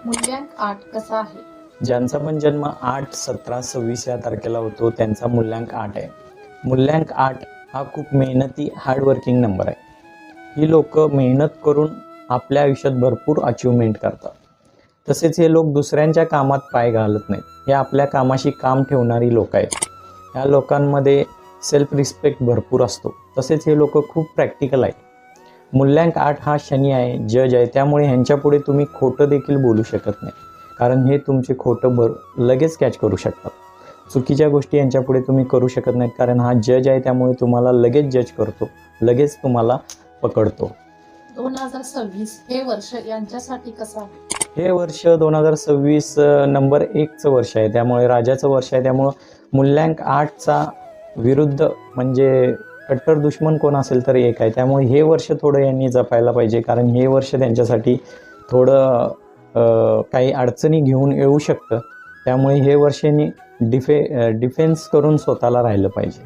मूल्यांक 8 कसा आहे? ज्यांचा पण जन्म 8, 17, 26 या तारखेला होतो त्यांचा मूल्यांक 8 आहे. मूल्यांक 8 हा खूप मेहनती हार्डवर्किंग नंबर आहे. ही लोक मेहनत करून आपल्या आयुष्यात भरपूर अचिव्हमेंट करतात. तसेच हे लोक दुसऱ्यांच्या कामात पाय घालत नाहीत. हे आपल्या कामाशी काम ठेवणारी लोक आहेत. या लोकांमध्ये सेल्फ रिस्पेक्ट भरपूर असतो. तसेच हे लोक खूप प्रॅक्टिकल आहेत. मूल्यांक 8 हा शनी आहे, जज आहे, त्यामुळे ह्यांच्यापुढे तुम्ही खोटं देखील बोलू शकत नाही, कारण हे तुमचे खोटं लगेच कॅच करू शकतात. चुकीच्या गोष्टी यांच्यापुढे तुम्ही करू शकत नाहीत, कारण हा जज आहे, त्यामुळे तुम्हाला लगेच जज करतो, लगेच तुम्हाला पकडतो. 2026 हे वर्ष यांच्यासाठी कसं आहे? हे वर्ष 2026 नंबर 1चं वर्ष आहे, त्यामुळे राजाचं वर्ष आहे. त्यामुळं मूल्यांक 8चा विरुद्ध म्हणजे कट्टर दुश्मन कोण असेल तर 1 आहे. त्यामुळे हे वर्ष थोडं यांनी जपायला पाहिजे, कारण हे वर्ष त्यांच्यासाठी थोडं काही अडचणी घेऊन येऊ शकतं. त्यामुळे हे वर्ष यांनी डिफेन्स करून स्वतःला राहिलं पाहिजे.